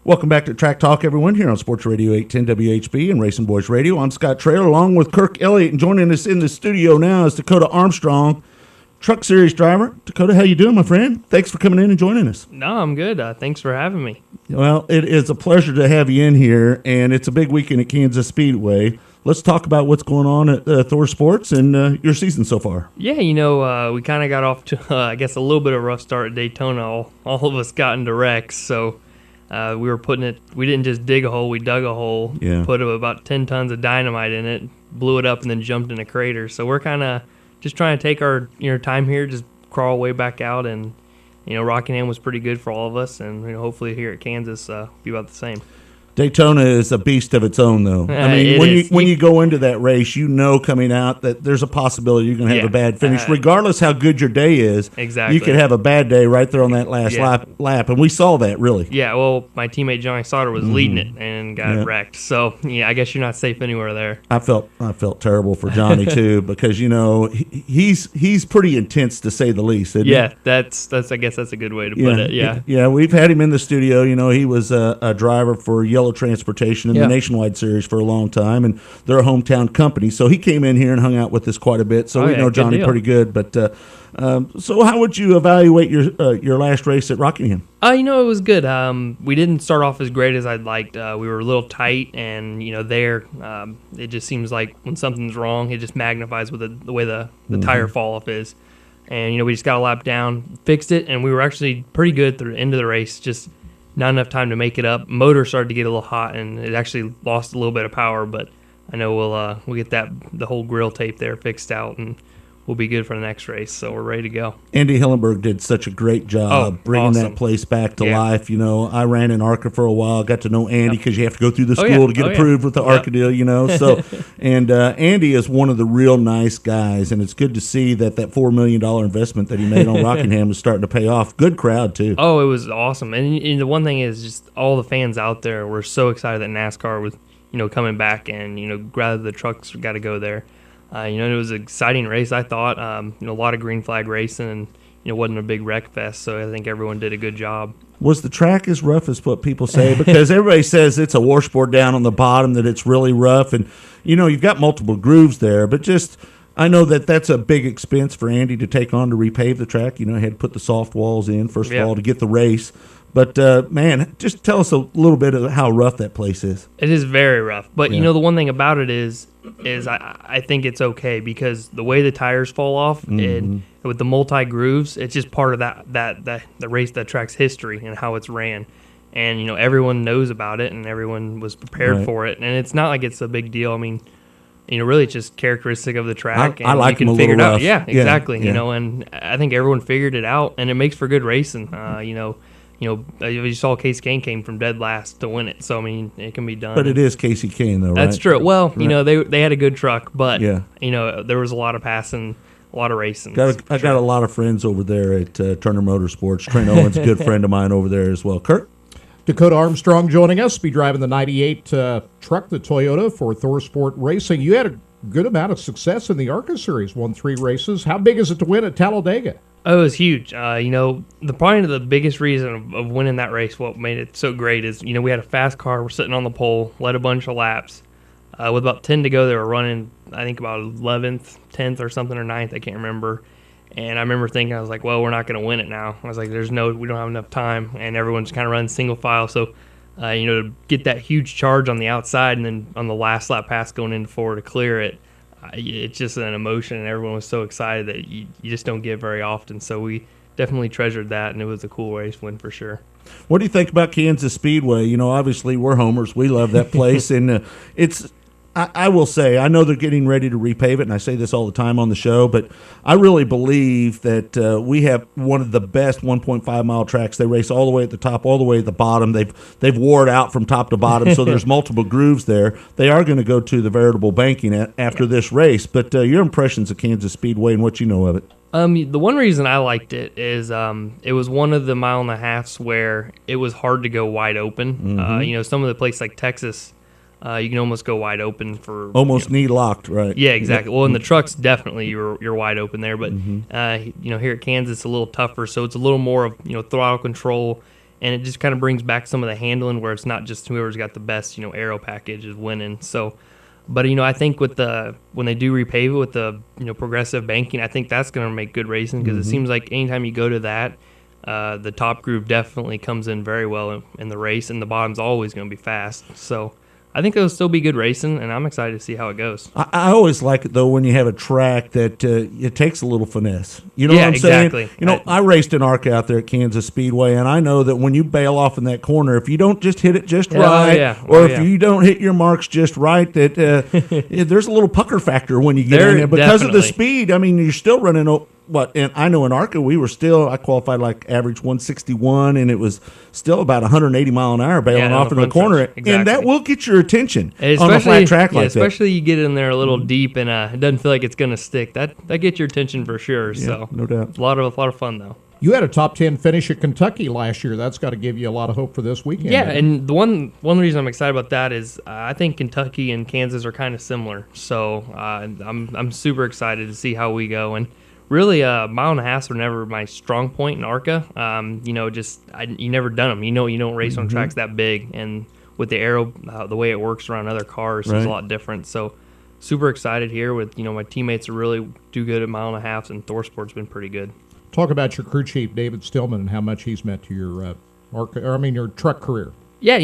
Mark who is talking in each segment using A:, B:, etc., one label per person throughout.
A: Welcome back to Track Talk, everyone, here on Sports Radio 810 WHB and RacinBoys Radio. I'm Scott Traylor, along with Kirk Elliott, and joining us in the studio now is Dakota Armstrong, Truck Series driver. Dakota, how you doing, my friend? Thanks for coming in and joining us.
B: No, I'm good. Thanks for having me.
A: Well, it is a pleasure to have you in here, and it's a big weekend at Kansas Speedway. Let's talk about what's going on at Thor Sports and your season so far.
B: Yeah, we kind of got off to, I guess, a little bit of a rough start at Daytona. All of us got into wrecks, so we didn't just dig a hole, we dug a hole, put about 10 tons of dynamite in it, blew it up, and then jumped in a crater. So we're kind of just trying to take our time here, just crawl way back out, and Rockingham was pretty good for all of us, and hopefully here at Kansas be about the same.
A: Daytona is a beast of its own, though. I mean, when you go into that race, coming out that there's a possibility you're going to have a bad finish, regardless how good your day is.
B: Exactly.
A: You could have a bad day right there on that last lap, and we saw that, really.
B: Yeah, well, my teammate Johnny Sauter was leading it and got wrecked. So, I guess you're not safe anywhere there.
A: I felt terrible for Johnny, too, because, he's pretty intense, to say the least, isn't he?
B: that's I guess that's a good way to put it,
A: Yeah, we've had him in the studio. He was a driver for Yellow Transportation in the Nationwide Series for a long time, and they're a hometown company. So he came in here and hung out with us quite a bit. So we know Johnny pretty good. But so how would you evaluate your last race at Rockingham?
B: It was good. We didn't start off as great as I'd liked. We were a little tight, and it just seems like when something's wrong, it just magnifies with the way the tire fall off is. And we just got a lap down, fixed it, and we were actually pretty good through the end of the race. Just not enough time to make it up. Motor started to get a little hot, and it actually lost a little bit of power. But I know we'll get the whole grill tape there fixed out, and we'll be good for the next race. So we're ready to go.
A: Andy Hillenberg did such a great job bringing that place back to life. I ran in ARCA for a while. Got to know Andy because you have to go through the school to get approved with the ARCA deal. So, and Andy is one of the real nice guys, and it's good to see that $4 million investment that he made on Rockingham is starting to pay off. Good crowd too.
B: Oh, it was awesome. And the one thing is just all the fans out there were so excited that NASCAR was coming back, and rather the trucks got to go there. It was an exciting race, I thought. A lot of green flag racing, and it wasn't a big wreck fest, so I think everyone did a good job.
A: Was the track as rough as what people say? Because everybody says it's a washboard down on the bottom, that it's really rough, and you've got multiple grooves there, but I know that's a big expense for Andy to take on to repave the track. He had to put the soft walls in, first of all, to get the race. But, man, just tell us a little bit of how rough that place is.
B: It is very rough. But, the one thing about it is I think it's okay because the way the tires fall off and with the multi-grooves, it's just part of the race, that track's history and how it's ran. And, everyone knows about it and everyone was prepared for it. And it's not like it's a big deal. I mean, really it's just characteristic of the track.
A: I like
B: you can
A: them a
B: figure it
A: little
B: out.
A: rough.
B: Yeah, exactly. And I think everyone figured it out, and it makes for good racing. You saw Casey Kane came from dead last to win it, so I mean it can be done.
A: But it is Casey Kane, though, right?
B: That's true. Well, they had a good truck, but there was a lot of passing, a lot of racing.
A: I got a lot of friends over there at Turner Motorsports. Trent Owens, a good friend of mine over there as well. Kirk?
C: Dakota Armstrong joining us. Be driving the 98 truck, the Toyota, for Thor Sport Racing. You had a good amount of success in the ARCA Series, won 3 races. How big is it to win at Talladega?
B: Oh, it was huge. Probably the biggest reason of winning that race, what made it so great is, we had a fast car. We're sitting on the pole, led a bunch of laps. With about 10 to go, they were running, I think, about 11th, 10th or something, or 9th, I can't remember. And I remember thinking, I was like, well, we're not going to win it now. I was like, we don't have enough time. And everyone's kind of running single file. So, to get that huge charge on the outside and then on the last lap pass going into 4 to clear it, it's just an emotion, and everyone was so excited that you just don't get very often. So we definitely treasured that, and it was a cool race win for sure.
A: What do you think about Kansas Speedway? Obviously we're homers. We love that place, and I will say, I know they're getting ready to repave it, and I say this all the time on the show, but I really believe that we have one of the best 1.5-mile tracks. They race all the way at the top, all the way at the bottom. They've wore it out from top to bottom, so there's multiple grooves there. They are going to go to the veritable banking after this race, but your impressions of Kansas Speedway and what you know of it?
B: The one reason I liked it is it was one of the 1.5 miles where it was hard to go wide open. Some of the places like Texas, you can almost go wide open for
A: almost knee locked, right?
B: Yeah, exactly. Well, in the trucks, definitely you're wide open there, but here at Kansas, it's a little tougher, so it's a little more of throttle control and it just kind of brings back some of the handling where it's not just whoever's got the best, aero package is winning. So, but I think with when they do repave it with the progressive banking, I think that's going to make good racing because it seems like anytime you go to that, the top group definitely comes in very well in the race, and the bottom's always going to be fast. So I think it'll still be good racing, and I'm excited to see how it goes.
A: I always like it, though, when you have a track that it takes a little finesse. You know what I'm
B: exactly.
A: saying? I raced an ARCA out there at Kansas Speedway, and I know that when you bail off in that corner, if you don't just hit it just right, if you don't hit your marks just right, that there's a little pucker factor when you get in there. Because of the speed, you're still running and I know in ARCA I qualified like average 161, and it was still about 180 mile an hour bailing off in the corner. Exactly. And that will get your attention on a flat track like that.
B: Especially you get in there a little deep and it doesn't feel like it's going to stick. That gets your attention for sure.
A: Yeah,
B: so
A: no doubt.
B: A lot of fun though.
C: You had a top 10 finish at Kentucky last year. That's got to give you a lot of hope for this weekend.
B: Yeah, and the one reason I'm excited about that is I think Kentucky and Kansas are kind of similar. So I'm super excited to see how we go. And really, mile and a half were never my strong point in ARCA. You never done them. You don't race on tracks that big, and with the aero, the way it works around other cars is a lot different. So super excited here with my teammates are really do good at mile and a half, and ThorSport's been pretty good.
C: Talk about your crew chief, David Stillman, and how much he's meant to your truck career.
B: Yeah,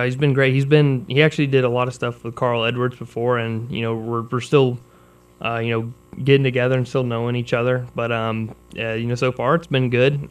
B: he's been great. He actually did a lot of stuff with Carl Edwards before, and we're still getting together and still knowing each other. But so far it's been good.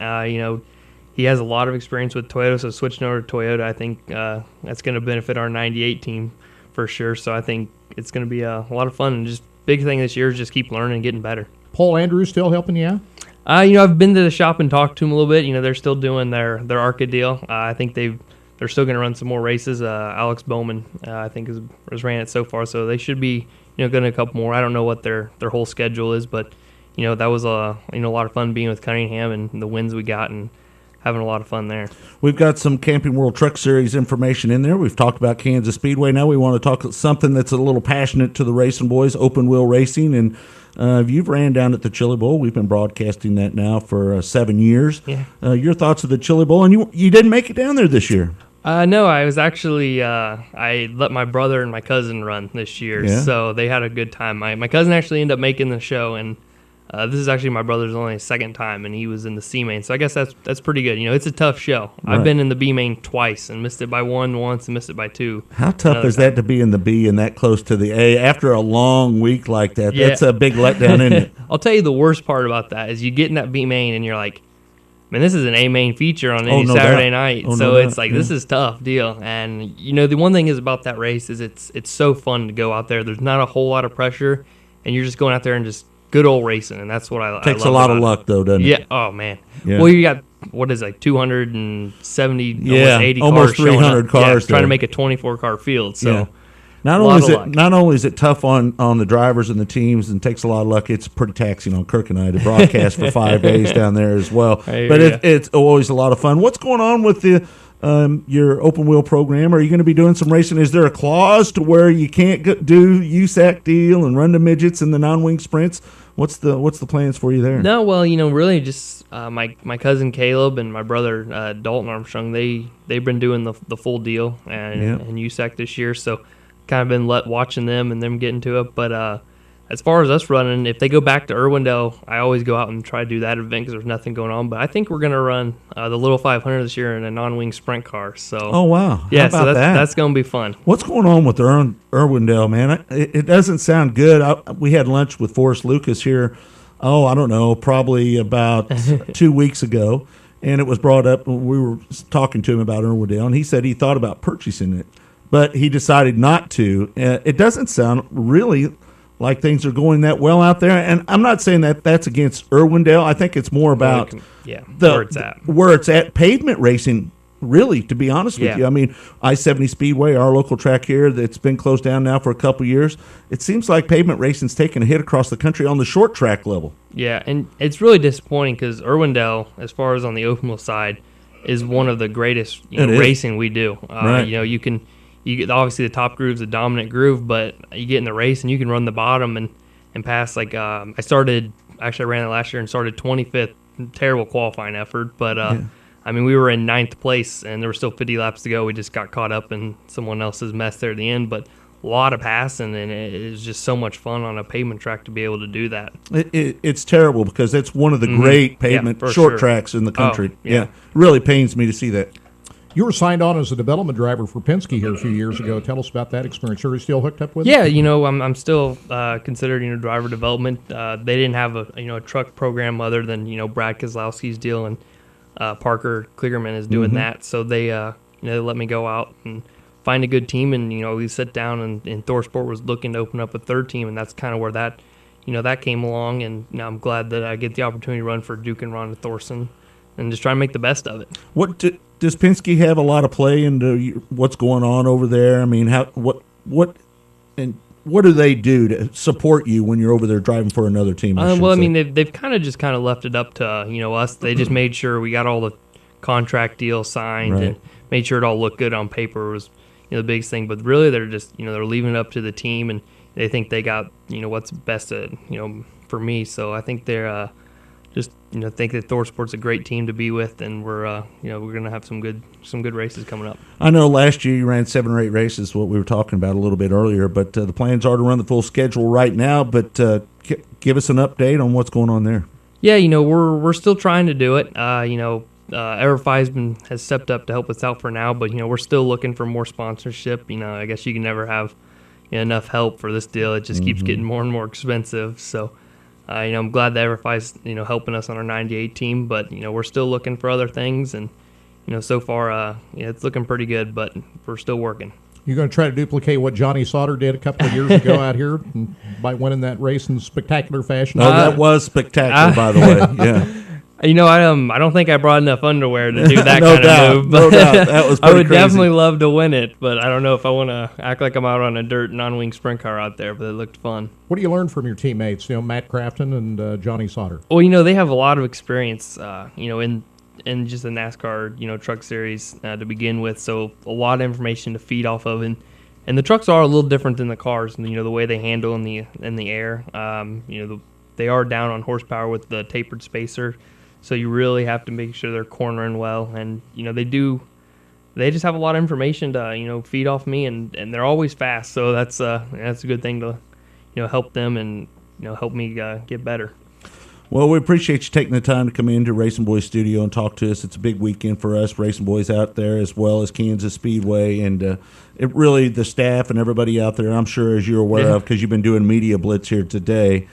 B: He has a lot of experience with Toyota, so switching over to Toyota, I think that's going to benefit our 98 team for sure. So I think it's going to be a lot of fun. And just big thing this year is just keep learning and getting better.
C: Paul Andrews still helping you out?
B: I've been to the shop and talked to him a little bit. They're still doing their ARCA deal. I think they're still going to run some more races. Alex Bowman, I think, has ran it so far, so they should be going to a couple more. I don't know what their whole schedule is, but that was a lot of fun being with Cunningham and the wins we got and having a lot of fun there. We've
A: got some Camping World Truck Series information in there. We've talked about Kansas Speedway. Now we want to talk something that's a little passionate to the racing boys, open wheel racing. And you've ran down at the Chili Bowl. We've been broadcasting that now for 7 years.
B: Yeah.
A: Your thoughts of the Chili Bowl, and you didn't make it down there this year.
B: No, I was actually I let my brother and my cousin run this year, so they had a good time. My cousin actually ended up making the show, and this is actually my brother's only second time, and he was in the C main, so I guess that's pretty good. It's a tough show. Right. I've been in the B main twice and missed it by one once and missed it by two.
A: How tough is that to be in the B and that close to the A after a long week like that? Yeah. That's a big letdown, isn't it?
B: I'll tell you the worst part about that is you get in that B main and you're like, man, this is an A main feature on any Saturday night, so it's like this is tough deal. And the one thing is about that race is it's so fun to go out there. There's not a whole lot of pressure, and you're just going out there and just good old racing, and that's what I love.
A: Takes a lot of luck though, doesn't it?
B: Yeah. Oh man. Yeah. Well, you got 270, almost 80
A: almost
B: cars
A: 300 cars
B: trying to make a 24 car field. So.
A: Yeah. Not only is it tough on the drivers and the teams and takes a lot of luck, it's pretty taxing on Kirk and I to broadcast for 5 days down there as well. But it's always a lot of fun. What's going on with your open wheel program? Are you going to be doing some racing? Is there a clause to where you can't do USAC deal and run the midgets and the non-wing sprints? What's the plans for you there?
B: No, well, really just my cousin Caleb and my brother Dalton Armstrong. They've been doing the full deal and USAC this year, so kind of been watching them and them getting to it. But as far as us running, if they go back to Irwindale, I always go out and try to do that event because there's nothing going on. But I think we're going to run the Little 500 this year in a non-wing sprint car. So
A: oh wow,
B: yeah, so that's going to be fun.
A: What's going on with Irwindale, man? It doesn't sound good. We had lunch with Forrest Lucas here. Oh, I don't know, probably about 2 weeks ago, and it was brought up. We were talking to him about Irwindale, and he said he thought about purchasing it, but he decided not to. It doesn't sound really like things are going that well out there. And I'm not saying that that's against Irwindale. I think it's more about where it's at. Pavement racing, really, to be honest with you. I mean, I-70 Speedway, our local track here that's been closed down now for a couple of years, it seems like pavement racing's taking a hit across the country on the short track level. Yeah, and it's really disappointing because Irwindale, as far as on the open wheel side, is one of the greatest racing we do. Right. You get obviously the top groove's a dominant groove, but you get in the race and you can run the bottom and pass. Like I ran it last year and started 25th. Terrible qualifying effort, but
B: I mean, we were in 9th place, and there were still 50 laps to go. We just got caught up in someone else's mess there at the end, but a lot of passing, and it was just so much fun on a pavement track to be able to do that.
A: It's terrible because it's one of the great pavement short tracks in the country.
B: Oh, yeah.
A: It really pains me to see that.
C: You were signed on as a development driver for Penske here a few years ago. Tell us about that experience. Are you still hooked up with it?
B: Yeah, I'm still considered driver development. They didn't have a truck program other than Brad Keselowski's deal, and Parker Kligerman is doing that. So they they let me go out and find a good team, and we sit down, and ThorSport was looking to open up a third team, and that's kind of where that that came along, and now I'm glad that I get the opportunity to run for Duke and Rhonda Thorson and just try and make the best of it.
A: Does Penske have a lot of play into what's going on over there? I mean, what do they do to support you when you're over there driving for another team?
B: I mean, they've kind of left it up to us. They just made sure we got all the contract deals signed and made sure it all looked good on paper was the biggest thing. But really, they're just they're leaving it up to the team, and they think they got what's best for me. So I think they're just think that ThorSport's a great team to be with, and we're we're gonna have some good races coming up.
A: I know last year you ran 7 or 8 races, what we were talking about a little bit earlier, but the plans are to run the full schedule right now. But give us an update on what's going on there.
B: Yeah, we're still trying to do it. Everify has stepped up to help us out for now, but we're still looking for more sponsorship. I guess you can never have enough help for this deal. It just keeps getting more and more expensive. So. I'm glad that Everify's helping us on our 98 team, but we're still looking for other things, and so far it's looking pretty good, but we're still working.
C: You're going to try to duplicate what Johnny Sauter did a couple of years ago out here by winning that race in spectacular fashion.
A: No, that was spectacular, by the way. Yeah.
B: I don't think I brought enough underwear to do that
A: No
B: kind
A: doubt,
B: of move.
A: no doubt. That was
B: I would
A: pretty crazy.
B: definitely love to win it, but I don't know if I want to act like I'm out on a dirt non-wing sprint car out there, but it looked fun.
C: What do you learn from your teammates, Matt Crafton and Johnny Sauter?
B: Well, they have a lot of experience, in just the NASCAR, truck series to begin with, so a lot of information to feed off of, and the trucks are a little different than the cars, and the way they handle in the air. They are down on horsepower with the tapered spacer. So you really have to make sure they're cornering well, and they just have a lot of information to feed off me, and they're always fast. So that's a good thing to help them and help me get better.
A: Well, we appreciate you taking the time to come into RacinBoys Studio and talk to us. It's a big weekend for us RacinBoys out there, as well as Kansas Speedway, and it really the staff and everybody out there. I'm sure, as you're aware of, because you've been doing media blitz here today.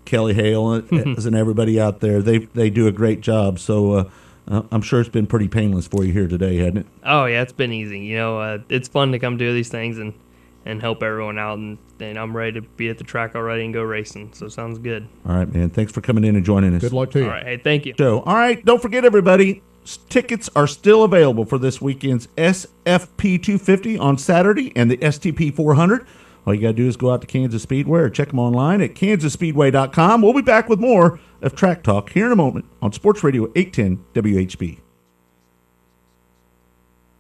A: Kelly Hale and everybody out there, they do a great job. So I'm sure it's been pretty painless for you here today, hasn't it?
B: Oh yeah, it's been easy. It's fun to come do these things and help everyone out, and I'm ready to be at the track already and go racing. So sounds good.
A: All right, man. Thanks for coming in and joining us.
C: Good luck to you.
B: All right, hey, thank you.
A: So, all right, don't forget, everybody, tickets are still available for this weekend's SFP 250 on Saturday and the STP 400. All you got to do is go out to Kansas Speedway or check them online at kansasspeedway.com. We'll be back with more of Track Talk here in a moment on Sports Radio 810 WHB.